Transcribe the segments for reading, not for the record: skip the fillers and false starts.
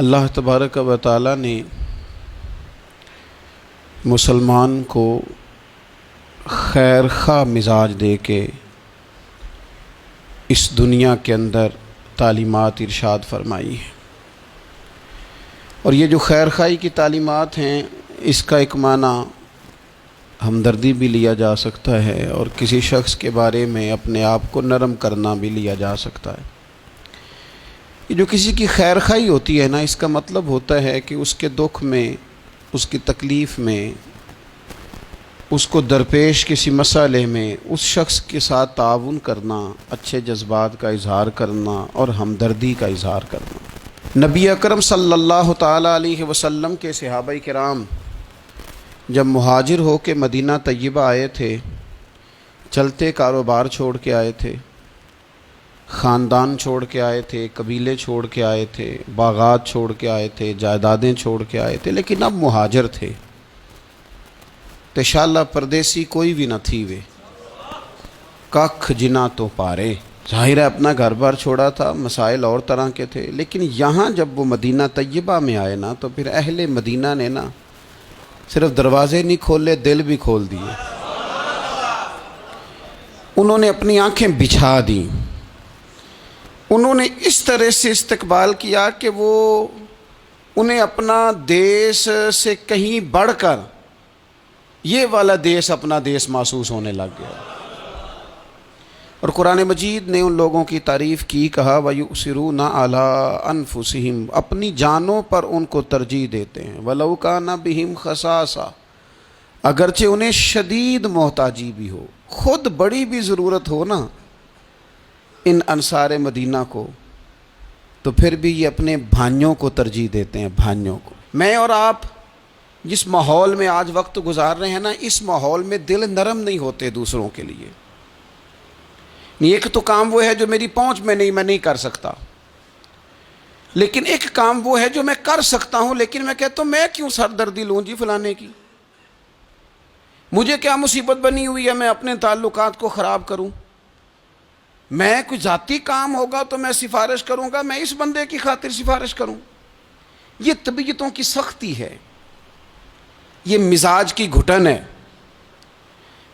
اللہ تبارک و تعالی نے مسلمان کو خیر خواہ مزاج دے کے اس دنیا کے اندر تعلیمات ارشاد فرمائی ہیں، اور یہ جو خیر خواہی کی تعلیمات ہیں اس کا ایک معنی ہمدردی بھی لیا جا سکتا ہے، اور کسی شخص کے بارے میں اپنے آپ کو نرم کرنا بھی لیا جا سکتا ہے۔ یہ جو کسی کی خیر خواہی ہوتی ہے نا، اس کا مطلب ہوتا ہے کہ اس کے دکھ میں، اس کی تکلیف میں، اس کو درپیش کسی مسئلے میں اس شخص کے ساتھ تعاون کرنا، اچھے جذبات کا اظہار کرنا اور ہمدردی کا اظہار کرنا۔ نبی اکرم صلی اللہ تعالی علیہ وسلم کے صحابہ کرام جب مہاجر ہو کے مدینہ طیبہ آئے تھے، چلتے کاروبار چھوڑ کے آئے تھے، خاندان چھوڑ کے آئے تھے، قبیلے چھوڑ کے آئے تھے، باغات چھوڑ کے آئے تھے، جائیدادیں چھوڑ کے آئے تھے، لیکن اب مہاجر تھے۔ تشالہ پردیسی کوئی بھی نہ تھی وے، ککھ جنا تو پارے۔ ظاہر ہے اپنا گھر بار چھوڑا تھا، مسائل اور طرح کے تھے، لیکن یہاں جب وہ مدینہ طیبہ میں آئے نا تو پھر اہل مدینہ نے نا صرف دروازے نہیں کھولے، دل بھی کھول دیے۔ انہوں نے اپنی آنکھیں بچھا دیں، انہوں نے اس طرح سے استقبال کیا کہ وہ انہیں اپنا دیس سے کہیں بڑھ کر یہ والا دیس اپنا دیس محسوس ہونے لگ گیا۔ اور قرآن مجید نے ان لوگوں کی تعریف کی، کہا وَيُؤْثِرُونَ عَلَىٰ أَنفُسِهِمْ، اپنی جانوں پر ان کو ترجیح دیتے ہیں، وَلَوْ كَانَ بِهِمْ خَصَاصَةٌ، اگرچہ انہیں شدید محتاجی بھی ہو، خود بڑی بھی ضرورت ہو نا ان انصار مدینہ کو، تو پھر بھی یہ اپنے بھائیوں کو ترجیح دیتے ہیں، بھائیوں کو۔ میں اور آپ جس ماحول میں آج وقت گزار رہے ہیں نا، اس ماحول میں دل نرم نہیں ہوتے دوسروں کے لیے۔ ایک تو کام وہ ہے جو میری پہنچ میں نہیں، میں نہیں کر سکتا، لیکن ایک کام وہ ہے جو میں کر سکتا ہوں، لیکن میں کہتا ہوں میں کیوں سردردی لوں جی فلانے کی، مجھے کیا مصیبت بنی ہوئی ہے میں اپنے تعلقات کو خراب کروں؟ میں کوئی ذاتی کام ہوگا تو میں سفارش کروں گا، میں اس بندے کی خاطر سفارش کروں؟ یہ طبیعتوں کی سختی ہے، یہ مزاج کی گھٹن ہے۔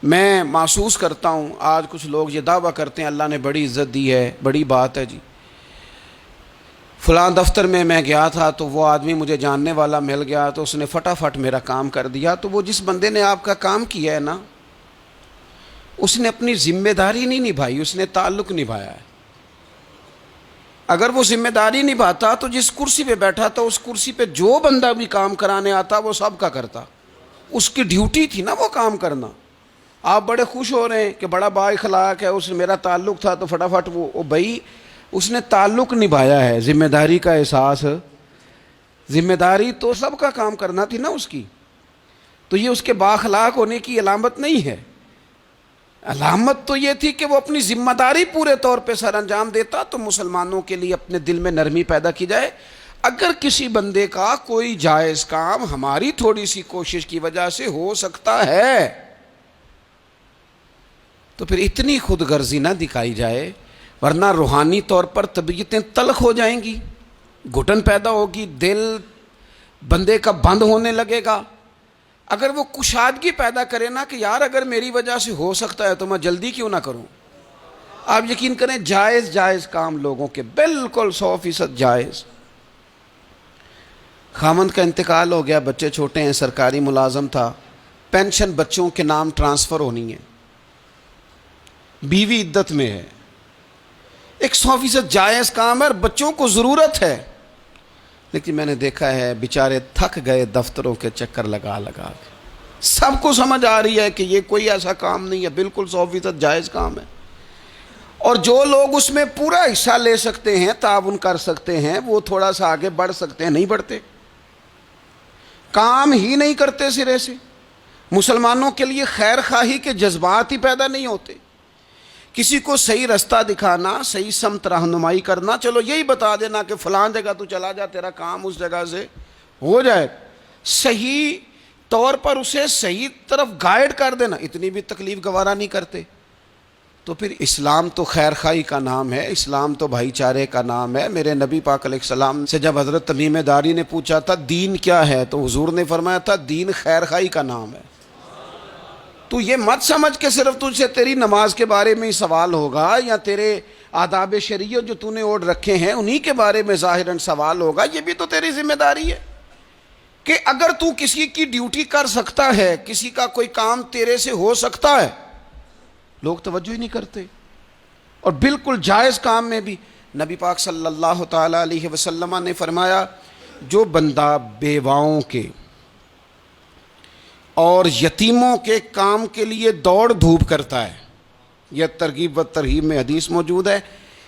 میں محسوس کرتا ہوں آج کچھ لوگ یہ دعویٰ کرتے ہیں اللہ نے بڑی عزت دی ہے، بڑی بات ہے جی، فلاں دفتر میں گیا تھا تو وہ آدمی مجھے جاننے والا مل گیا تو اس نے فٹافٹ میرا کام کر دیا۔ تو وہ جس بندے نے آپ کا کام کیا ہے نا، اس نے اپنی ذمہ داری نہیں نبھائی، اس نے تعلق نبھایا ہے۔ اگر وہ ذمہ داری نبھاتا تو جس کرسی پہ بیٹھا تھا اس کرسی پہ جو بندہ بھی کام کرانے آتا وہ سب کا کرتا، اس کی ڈیوٹی تھی نا وہ کام کرنا۔ آپ بڑے خوش ہو رہے ہیں کہ بڑا با اخلاق ہے، اس سے میرا تعلق تھا تو فٹافٹ وہ بھائی اس نے تعلق نبھایا ہے، ذمہ داری کا احساس، ذمہ داری تو سب کا کام کرنا تھی نا اس کی، تو یہ اس کے با اخلاق ہونے کی علامت نہیں ہے۔ علامت تو یہ تھی کہ وہ اپنی ذمہ داری پورے طور پہ سر انجام دیتا۔ تو مسلمانوں کے لیے اپنے دل میں نرمی پیدا کی جائے، اگر کسی بندے کا کوئی جائز کام ہماری تھوڑی سی کوشش کی وجہ سے ہو سکتا ہے تو پھر اتنی خود غرضی نہ دکھائی جائے، ورنہ روحانی طور پر طبیعتیں تلخ ہو جائیں گی، گھٹن پیدا ہوگی، دل بندے کا بند ہونے لگے گا۔ اگر وہ کشادگی پیدا کرے نا کہ یار اگر میری وجہ سے ہو سکتا ہے تو میں جلدی کیوں نہ کروں۔ آپ یقین کریں جائز کام لوگوں کے بالکل 100% جائز۔ خامند کا انتقال ہو گیا، بچے چھوٹے ہیں، سرکاری ملازم تھا، پینشن بچوں کے نام ٹرانسفر ہونی ہے، بیوی عدت میں ہے، ایک 100% جائز کام ہے اور بچوں کو ضرورت ہے، لیکن میں نے دیکھا ہے بیچارے تھک گئے دفتروں کے چکر لگا لگا کے۔ سب کو سمجھ آ رہی ہے کہ یہ کوئی ایسا کام نہیں ہے، بالکل 100% جائز کام ہے، اور جو لوگ اس میں پورا حصہ لے سکتے ہیں، تعاون کر سکتے ہیں، وہ تھوڑا سا آگے بڑھ سکتے ہیں، نہیں بڑھتے، کام ہی نہیں کرتے سرے سے۔ مسلمانوں کے لیے خیر خواہی کے جذبات ہی پیدا نہیں ہوتے۔ کسی کو صحیح رستہ دکھانا، صحیح سمت رہنمائی کرنا، چلو یہی بتا دینا کہ فلاں جگہ تو چلا جا، تیرا کام اس جگہ سے ہو جائے، صحیح طور پر اسے صحیح طرف گائیڈ کر دینا، اتنی بھی تکلیف گوارا نہیں کرتے۔ تو پھر اسلام تو خیر خواہی کا نام ہے، اسلام تو بھائی چارے کا نام ہے۔ میرے نبی پاک علیہ السلام سے جب حضرت تمیم داری نے پوچھا تھا دین کیا ہے، تو حضور نے فرمایا تھا دین خیر خواہی کا نام ہے۔ تو یہ مت سمجھ کہ صرف تجھ سے تیری نماز کے بارے میں ہی سوال ہوگا، یا تیرے آداب شریعت جو تو نے اوڑھ رکھے ہیں انہی کے بارے میں ظاہراً سوال ہوگا۔ یہ بھی تو تیری ذمہ داری ہے کہ اگر تو کسی کی ڈیوٹی کر سکتا ہے، کسی کا کوئی کام تیرے سے ہو سکتا ہے، لوگ توجہ ہی نہیں کرتے۔ اور بالکل جائز کام میں بھی نبی پاک صلی اللہ تعالی علیہ وسلم نے فرمایا جو بندہ بیواؤں کے اور یتیموں کے کام کے لیے دوڑ دھوپ کرتا ہے، یہ ترغیب و ترہیب میں حدیث موجود ہے،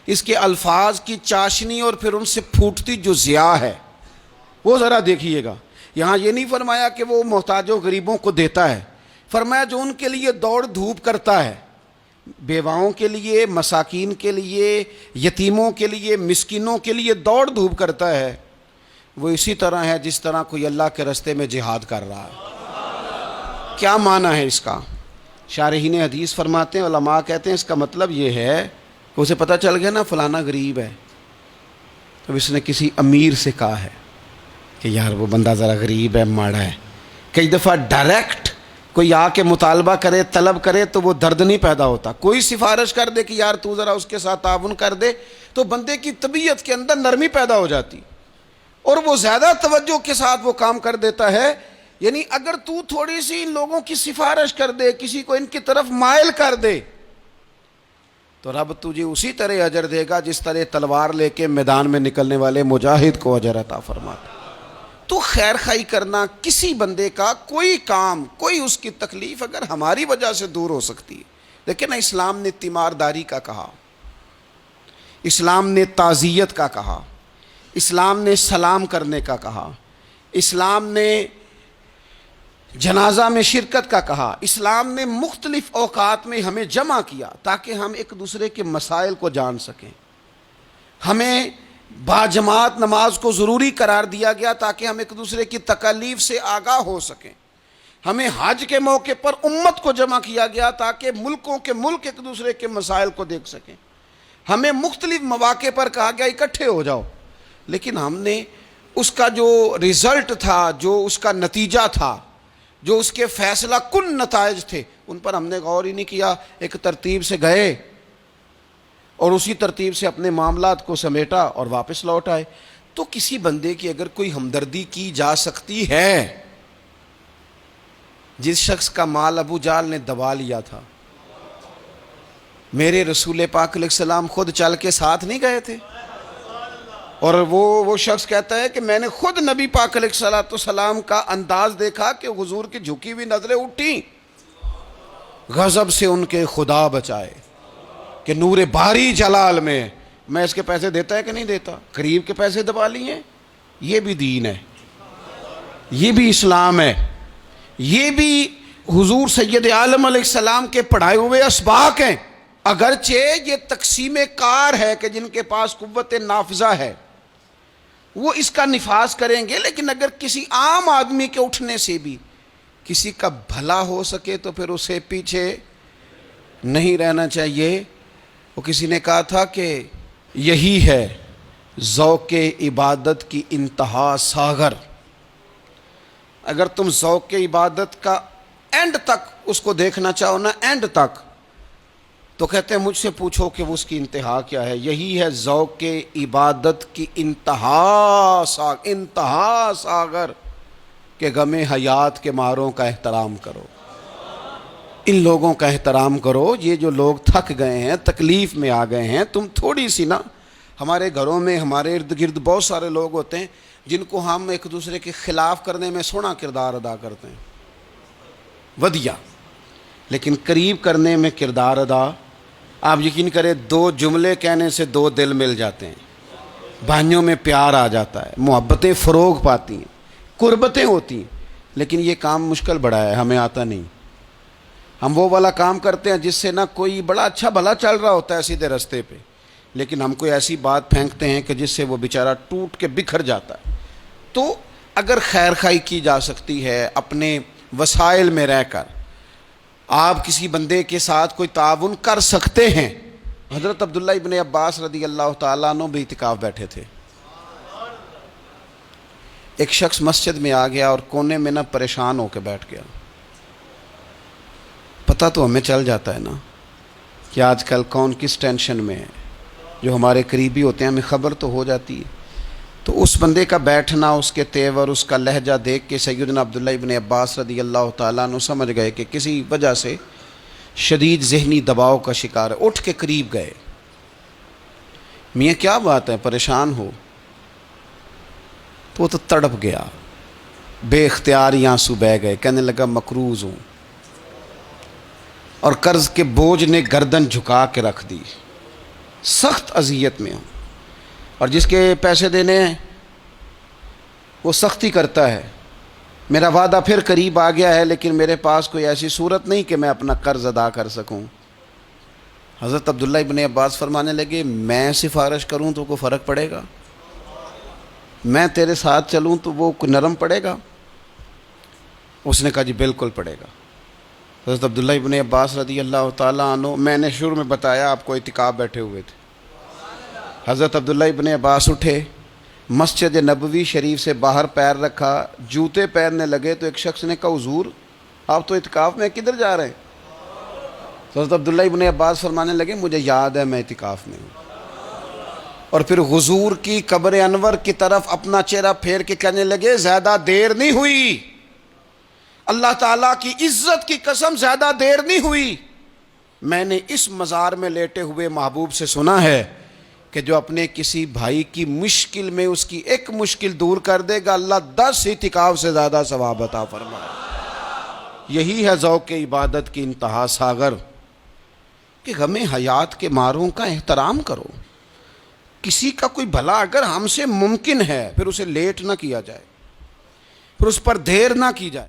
اس کے الفاظ کی چاشنی اور پھر ان سے پھوٹتی جو ضیاء ہے وہ ذرا دیکھیے گا۔ یہاں یہ نہیں فرمایا کہ وہ محتاجوں غریبوں کو دیتا ہے، فرمایا جو ان کے لیے دوڑ دھوپ کرتا ہے، بیواؤں کے لیے، مساکین کے لیے، یتیموں کے لیے، مسکینوں کے لیے دوڑ دھوپ کرتا ہے، وہ اسی طرح ہے جس طرح کوئی اللہ کے راستے میں جہاد کر رہا ہے۔ کیا معنی ہے اس کا؟ شارحین حدیث فرماتے ہیں، علماء کہتے ہیں اس کا مطلب یہ ہے کہ اسے پتہ چل گیا نا فلانا غریب ہے، تو اس نے کسی امیر سے کہا ہے کہ یار وہ بندہ ذرا غریب ہے، ماڑا ہے۔ کئی دفعہ ڈائریکٹ کوئی آ کے مطالبہ کرے، طلب کرے تو وہ درد نہیں پیدا ہوتا، کوئی سفارش کر دے کہ یار تو ذرا اس کے ساتھ تعاون کر دے، تو بندے کی طبیعت کے اندر نرمی پیدا ہو جاتی اور وہ زیادہ توجہ کے ساتھ وہ کام کر دیتا ہے۔ یعنی اگر تو تھوڑی سی ان لوگوں کی سفارش کر دے، کسی کو ان کی طرف مائل کر دے، تو رب تجھے اسی طرح اجر دے گا جس طرح تلوار لے کے میدان میں نکلنے والے مجاہد کو اجر عطا فرماتا۔ تو خیر خواہی کرنا، کسی بندے کا کوئی کام، کوئی اس کی تکلیف اگر ہماری وجہ سے دور ہو سکتی ہے، لیکن اسلام نے تیمارداری کا کہا، اسلام نے تعزیت کا کہا، اسلام نے سلام کرنے کا کہا، اسلام نے جنازہ میں شرکت کا کہا، اسلام نے مختلف اوقات میں ہمیں جمع کیا تاکہ ہم ایک دوسرے کے مسائل کو جان سکیں۔ ہمیں باجماعت نماز کو ضروری قرار دیا گیا تاکہ ہم ایک دوسرے کی تکالیف سے آگاہ ہو سکیں۔ ہمیں حج کے موقع پر امت کو جمع کیا گیا تاکہ ملکوں کے ملک ایک دوسرے کے مسائل کو دیکھ سکیں۔ ہمیں مختلف مواقع پر کہا گیا اکٹھے ہو جاؤ، لیکن ہم نے اس کا جو رزلٹ تھا، جو اس کا نتیجہ تھا، جو اس کے فیصلہ کن نتائج تھے، ان پر ہم نے غور ہی نہیں کیا۔ ایک ترتیب سے گئے اور اسی ترتیب سے اپنے معاملات کو سمیٹا اور واپس لوٹ آئے۔ تو کسی بندے کی اگر کوئی ہمدردی کی جا سکتی ہے، جس شخص کا مال ابو جہل نے دبا لیا تھا، میرے رسول پاک علیہ السلام خود چل کے ساتھ نہیں گئے تھے، اور وہ شخص کہتا ہے کہ میں نے خود نبی پاک علیہ السلام کا انداز دیکھا کہ حضور کی جھکی ہوئی نظریں اٹھیں، غضب سے ان کے خدا بچائے کہ نور باری جلال میں اس کے پیسے دیتا ہے کہ نہیں دیتا، قریب کے پیسے دبا لیے۔ یہ بھی دین ہے، یہ بھی اسلام ہے، یہ بھی حضور سید عالم علیہ السلام کے پڑھائے ہوئے اسباق ہیں۔ اگرچہ یہ تقسیم کار ہے کہ جن کے پاس قوت نافذہ ہے وہ اس کا نفاذ کریں گے، لیکن اگر کسی عام آدمی کے اٹھنے سے بھی کسی کا بھلا ہو سکے تو پھر اسے پیچھے نہیں رہنا چاہیے۔ وہ کسی نے کہا تھا کہ یہی ہے ذوق عبادت کی انتہا ساغر، اگر تم ذوق عبادت کا اینڈ تک اس کو دیکھنا چاہو نا، اینڈ تک، تو کہتے ہیں مجھ سے پوچھو کہ وہ اس کی انتہا کیا ہے۔ یہی ہے ذوق عبادت کی انتہا ساغر کہ غم حیات کے ماروں کا احترام کرو، ان لوگوں کا احترام کرو۔ یہ جو لوگ تھک گئے ہیں، تکلیف میں آ گئے ہیں، تم تھوڑی سی نا، ہمارے گھروں میں ہمارے ارد گرد بہت سارے لوگ ہوتے ہیں جن کو ہم ایک دوسرے کے خلاف کرنے میں سونا کردار ادا کرتے ہیں، ودیا، لیکن قریب کرنے میں کردار ادا، آپ یقین کریں 2 جملے کہنے سے 2 دل مل جاتے ہیں، بھائیوں میں پیار آ جاتا ہے، محبتیں فروغ پاتی ہیں، قربتیں ہوتی ہیں۔ لیکن یہ کام مشکل بڑا ہے، ہمیں آتا نہیں۔ ہم وہ والا کام کرتے ہیں جس سے نہ کوئی بڑا اچھا بھلا چل رہا ہوتا ہے سیدھے رستے پہ، لیکن ہم کوئی ایسی بات پھینکتے ہیں کہ جس سے وہ بیچارہ ٹوٹ کے بکھر جاتا ہے۔ تو اگر خیر خواہی کی جا سکتی ہے اپنے وسائل میں رہ کر، آپ کسی بندے کے ساتھ کوئی تعاون کر سکتے ہیں۔ حضرت عبداللہ ابن عباس رضی اللہ تعالیٰ عنہ بھی اعتکاف بیٹھے تھے۔ ایک شخص مسجد میں آ گیا اور کونے میں نہ پریشان ہو کے بیٹھ گیا۔ پتہ تو ہمیں چل جاتا ہے نا کہ آج کل کون کس ٹینشن میں ہے، جو ہمارے قریبی ہوتے ہیں ہمیں خبر تو ہو جاتی ہے۔ تو اس بندے کا بیٹھنا، اس کے تیور، اس کا لہجہ دیکھ کے سیدنا عبداللہ ابن عباس رضی اللہ تعالیٰ عنہ سمجھ گئے کہ کسی وجہ سے شدید ذہنی دباؤ کا شکار ہے۔ اٹھ کے قریب گئے، میاں کیا بات ہے، پریشان ہو؟ تو وہ تو تڑپ گیا، بے اختیار ہی آنسو بہہ گئے، کہنے لگا مقروض ہوں اور قرض کے بوجھ نے گردن جھکا کے رکھ دی، سخت اذیت میں ہوں، اور جس کے پیسے دینے ہیں وہ سختی کرتا ہے۔ میرا وعدہ پھر قریب آ گیا ہے، لیکن میرے پاس کوئی ایسی صورت نہیں کہ میں اپنا قرض ادا کر سکوں۔ حضرت عبداللہ ابن عباس فرمانے لگے میں سفارش کروں تو کوئی فرق پڑے گا؟ میں تیرے ساتھ چلوں تو وہ کوئی نرم پڑے گا؟ اس نے کہا جی بالکل پڑے گا۔ حضرت عبداللہ ابن عباس رضی اللہ تعالیٰ عنہ، میں نے شروع میں بتایا آپ کو، اعتکاف بیٹھے ہوئے تھے۔ حضرت عبداللہ ابن عباس اٹھے، مسجد نبوی شریف سے باہر پیر رکھا، جوتے پہننے لگے تو ایک شخص نے کہا حضور آپ تو اعتکاف میں کدھر جا رہے ہیں؟ تو حضرت عبداللہ ابن عباس فرمانے لگے مجھے یاد ہے میں اعتکاف میں ہوں۔ اور پھر حضور کی قبر انور کی طرف اپنا چہرہ پھیر کے کہنے لگے زیادہ دیر نہیں ہوئی، اللہ تعالیٰ کی عزت کی قسم زیادہ دیر نہیں ہوئی، میں نے اس مزار میں لیٹے ہوئے محبوب سے سنا ہے کہ جو اپنے کسی بھائی کی مشکل میں اس کی ایک مشکل دور کر دے گا، اللہ 10 اعتکاف سے زیادہ ثواب عطا فرمائے۔ یہی ہے ذوق عبادت کی انتہا ساغر، کہ غم حیات کے ماروں کا احترام کرو۔ کسی کا کوئی بھلا اگر ہم سے ممکن ہے پھر اسے لیٹ نہ کیا جائے، پھر اس پر دیر نہ کی جائے۔